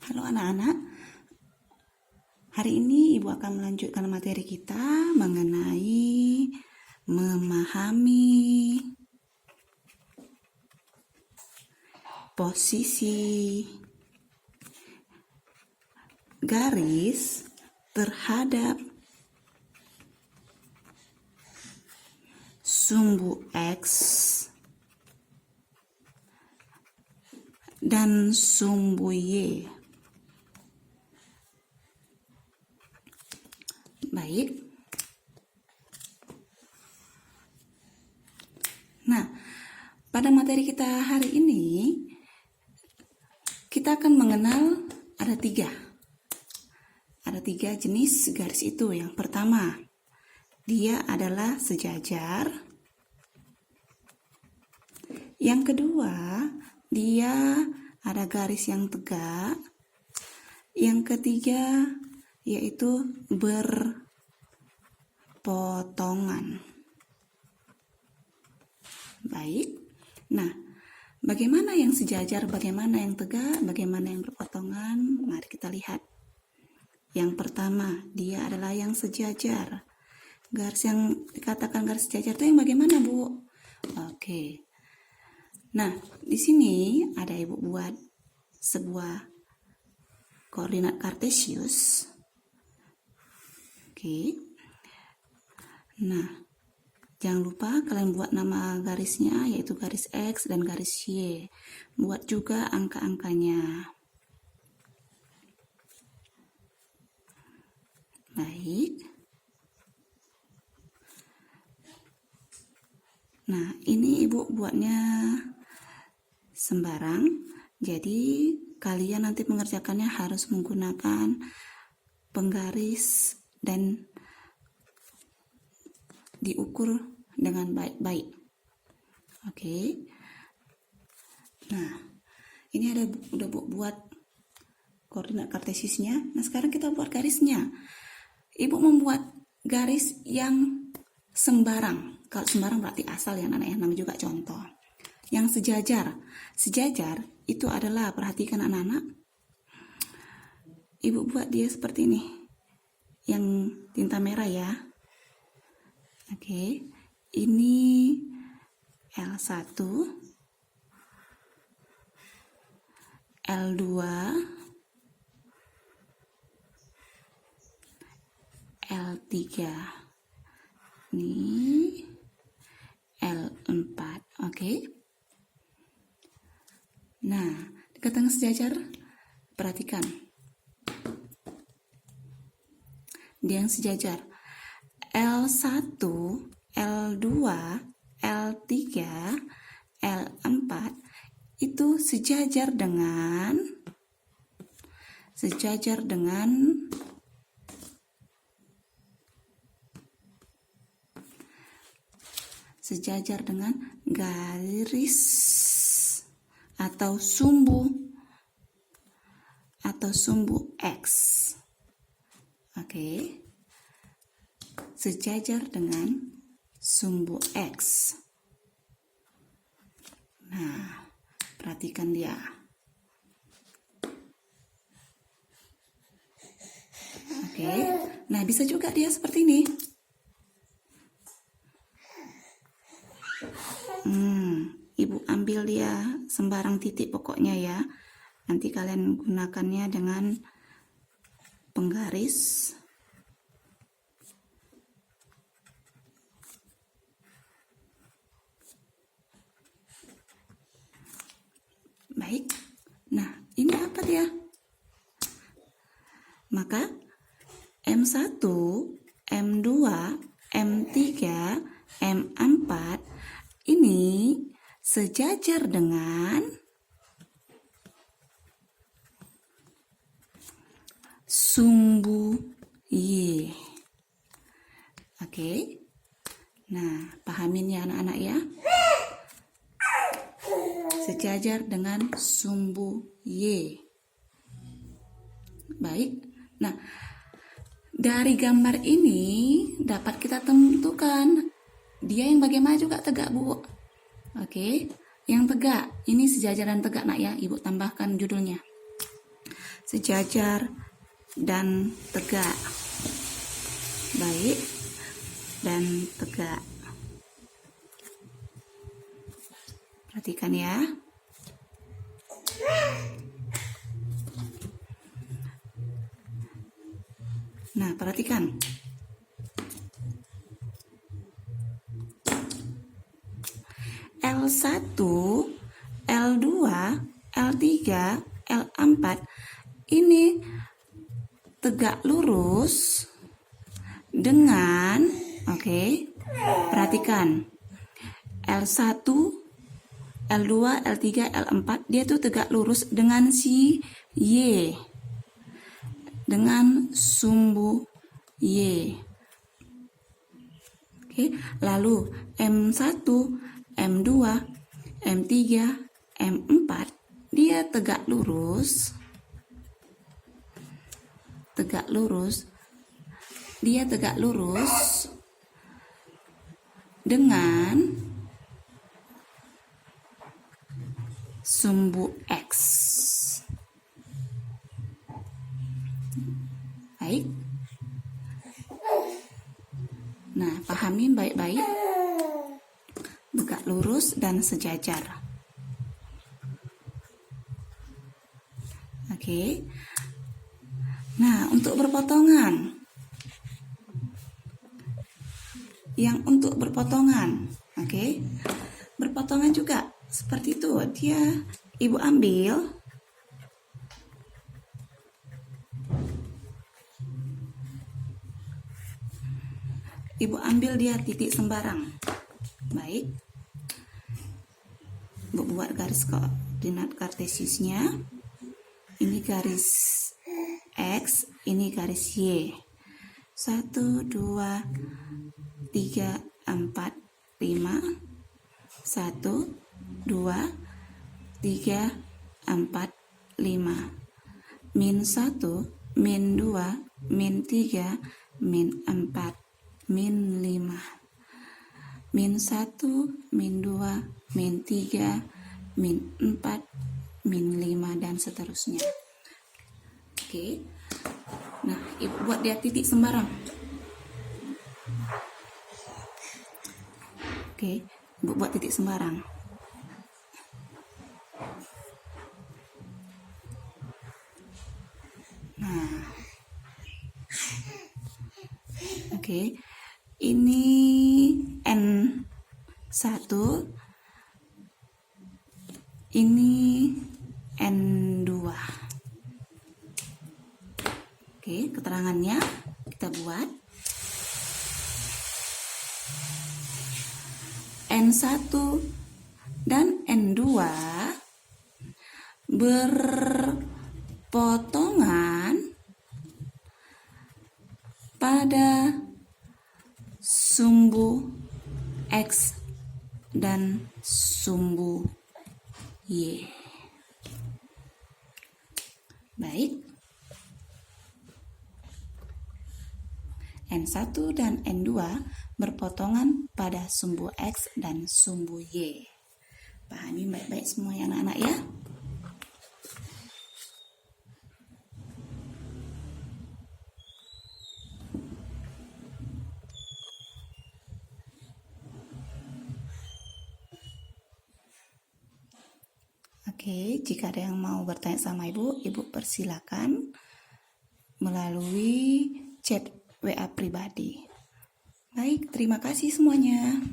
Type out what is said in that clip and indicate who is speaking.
Speaker 1: Halo anak-anak, hari ini Ibu akan melanjutkan materi kita mengenai memahami posisi garis terhadap sumbu X dan sumbu Y. Baik. Nah, pada materi kita hari ini, kita akan mengenal ada tiga jenis garis itu. Yang pertama, dia adalah sejajar. Yang kedua, dia ada garis yang tegak. Yang ketiga, yaitu berpotongan. Baik. Nah, bagaimana yang sejajar, bagaimana yang tegak, bagaimana yang berpotongan? Mari kita lihat. Yang pertama, dia adalah yang sejajar. Garis yang dikatakan garis sejajar itu yang bagaimana, Bu? Oke. Nah, di sini ada Ibu buat sebuah koordinat kartesius. Oke. Nah, jangan lupa kalian buat nama garisnya, yaitu garis X dan garis Y. Buat juga angka-angkanya. Baik. Nah, ini Ibu buatnya sembarang. Jadi, kalian nanti mengerjakannya harus menggunakan penggaris dan diukur dengan baik-baik. Oke. Nah, ini udah buat koordinat kartesiusnya. Nah, sekarang kita buat garisnya. Ibu membuat garis yang sembarang. Kalau sembarang berarti asal ya anak-anak, namanya juga contoh. Yang sejajar. Sejajar itu adalah, perhatikan anak-anak. Ibu buat dia seperti ini. Yang tinta merah ya. Oke, ini L1, L2, L3, ini L4, oke. Nah, di tengah sejajar, perhatikan. Dia yang sejajar. L1, L2, L3, L4 itu sejajar dengan garis atau sumbu X. Oke. Sejajar dengan sumbu X. Nah, perhatikan dia. Oke. Nah, bisa juga dia seperti ini. Ibu ambil dia sembarang titik pokoknya ya. Nanti kalian gunakannya dengan penggaris. Baik. Nah, ini apa dia? Maka M1, M2, M3, M4 ini sejajar dengan sumbu Y. Oke. Nah, pahamin ya anak-anak ya. Sejajar dengan sumbu Y. Baik. Nah, dari gambar ini dapat kita tentukan dia yang bagaimana juga tegak, Bu. Oke. Yang tegak, ini sejajaran tegak nak ya. Ibu tambahkan judulnya. sejajar, dan tegak. Baik, dan tegak. Perhatikan ya. Nah, perhatikan. L1, L2, L3, L4 ini tegak lurus dengan, perhatikan. L1, L2, L3, L4 dia tuh tegak lurus dengan si Y, dengan sumbu Y. Lalu M1, M2, M3, M4 dia tegak lurus dengan sumbu X. Baik. Nah, pahami baik-baik. Tegak lurus dan sejajar. Nah, untuk berpotongan. Yang untuk berpotongan, berpotongan juga seperti itu. Ibu ambil dia titik sembarang. Baik. Ibu buat garis koordinat kartesiusnya. Ini garis X, ini garis Y. 1, 2, 3, 4, 5. 1, 2, 3, 4, 5. Min 1, min 2, min 3, min 4, min 5. Min 1, min 2, min 3, min 4, min 5, dan seterusnya. Nah, ibu buat dia titik sembarang. Ibu buat titik sembarang. Nah, ini N1, ini N2. Keterangannya kita buat. N1 dan N2 berpotongan pada sumbu X dan sumbu Y. Baik. N1 dan N2 berpotongan pada sumbu X dan sumbu Y. Pahami baik-baik semua ya anak-anak ya. Jika ada yang mau bertanya sama ibu persilakan melalui chat WA pribadi. Baik, terima kasih semuanya.